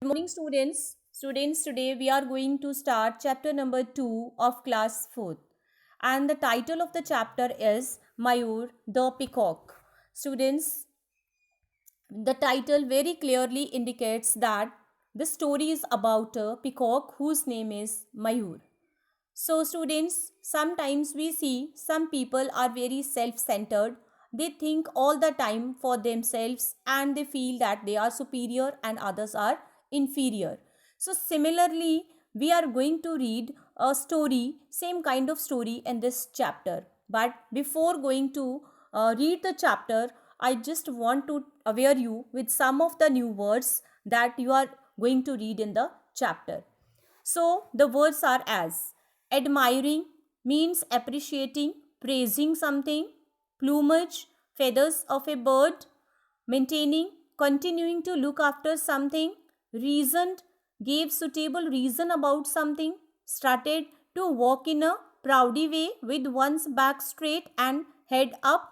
Morning, students. Students, today we are going to start chapter number 2 of class 4th. And the title of the chapter is Mayur-the peacock. Students, the title very clearly indicates that the story is about a peacock whose name is Mayur. So, students, sometimes we see some people are very self centered. They think all the time for themselves and they feel that they are superior and others are inferior. So, similarly, we are going to read a story, same kind of story in this chapter. But before going to read the chapter, I just want to aware you with some of the new words that you are going to read in the chapter. So, the words are as admiring means appreciating, praising something, plumage, feathers of a bird, maintaining, continuing to look after something, reasoned, gave suitable reason about something, started to walk in a proudy way with one's back straight and head up,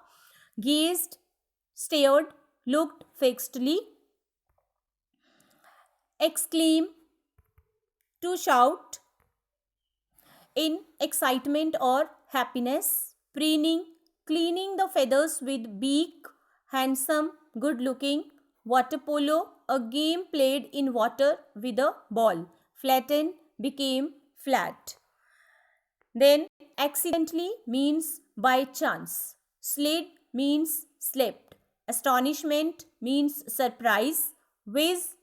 gazed, stared, looked fixedly, exclaim, to shout, in excitement or happiness, preening, cleaning the feathers with beak, handsome, good looking, water polo, a game played in water with a ball, flatten, became flat. Then accidentally means by chance, slid means slipped, astonishment means surprise, whiz,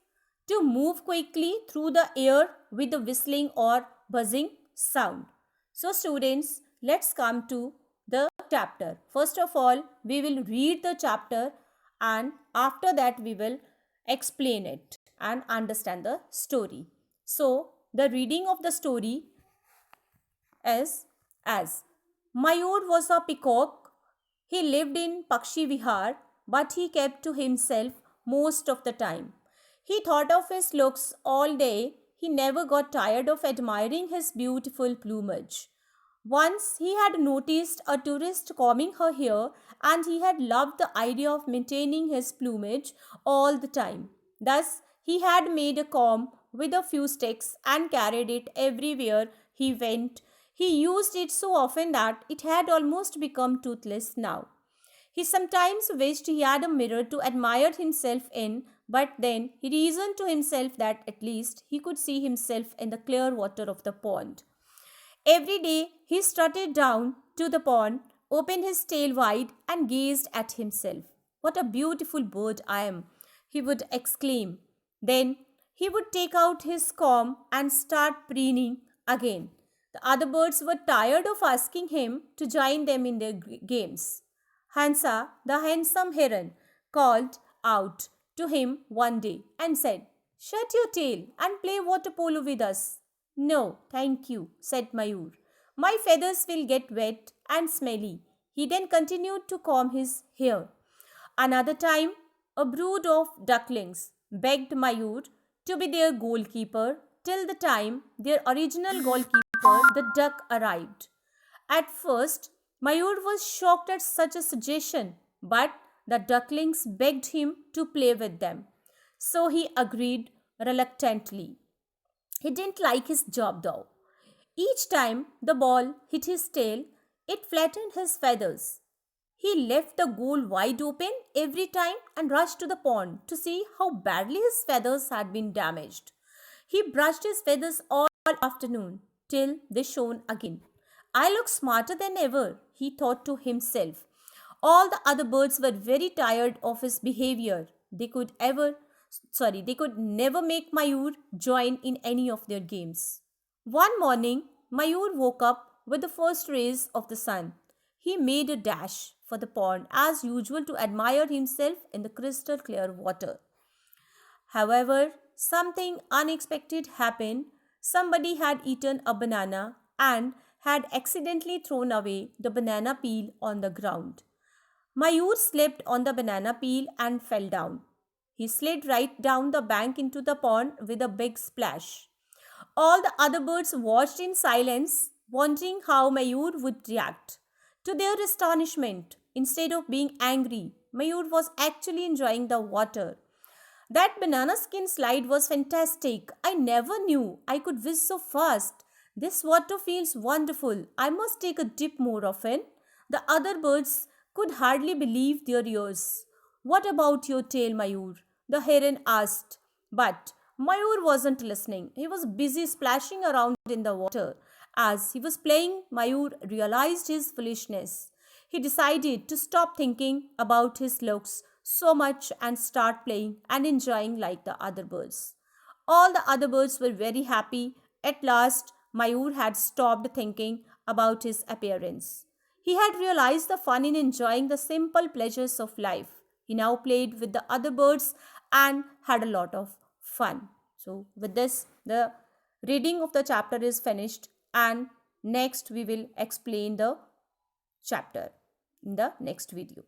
to move quickly through the air with a whistling or buzzing sound. So, students, let's come to the chapter. First of all, we will read the chapter and after that, we will explain it and understand the story. So, the reading of the story is as Mayur was a peacock. He lived in Pakshi Vihar, but he kept to himself most of the time. He thought of his looks all day. He never got tired of admiring his beautiful plumage. Once he had noticed a tourist combing her hair and he had loved the idea of maintaining his plumage all the time. Thus, he had made a comb with a few sticks and carried it everywhere he went. He used it so often that it had almost become toothless now. He sometimes wished he had a mirror to admire himself in, but then he reasoned to himself that at least he could see himself in the clear water of the pond. Every day he strutted down to the pond, opened his tail wide, and gazed at himself. What a beautiful bird I am, he would exclaim. Then he would take out his comb and start preening again. The other birds were tired of asking him to join them in their games. Hansa, the handsome heron, called out to him one day and said, "Shut your tail and play water polo with us." "No, thank you," said Mayur. "My feathers will get wet and smelly." He then continued to comb his hair. Another time, a brood of ducklings begged Mayur to be their goalkeeper till the time their original goalkeeper, the duck, arrived. At first, Mayur was shocked at such a suggestion, but the ducklings begged him to play with them. So he agreed reluctantly. He didn't like his job though. Each time the ball hit his tail, it flattened his feathers. He left the goal wide open every time and rushed to the pond to see how badly his feathers had been damaged. He brushed his feathers all afternoon till they shone again. "I look smarter than ever," he thought to himself. All the other birds were very tired of his behavior. They could never make Mayur join in any of their games. One morning, Mayur woke up with the first rays of the sun. He made a dash for the pond as usual to admire himself in the crystal clear water. However, something unexpected happened. Somebody had eaten a banana and had accidentally thrown away the banana peel on the ground. Mayur slipped on the banana peel and fell down. He slid right down the bank into the pond with a big splash. All the other birds watched in silence, wondering how Mayur would react. To their astonishment, instead of being angry, Mayur was actually enjoying the water. That banana skin slide was fantastic. I never knew I could whiz so fast. This water feels wonderful. I must take a dip more often. The other birds could hardly believe their ears. What about your tail, Mayur? The heron asked. But Mayur wasn't listening. He was busy splashing around in the water. As he was playing, Mayur realized his foolishness. He decided to stop thinking about his looks so much and start playing and enjoying like the other birds. All the other birds were very happy. At last, Mayur had stopped thinking about his appearance. He had realized the fun in enjoying the simple pleasures of life. He now played with the other birds and had a lot of fun. So, with this, the reading of the chapter is finished, and next we will explain the chapter in the next video.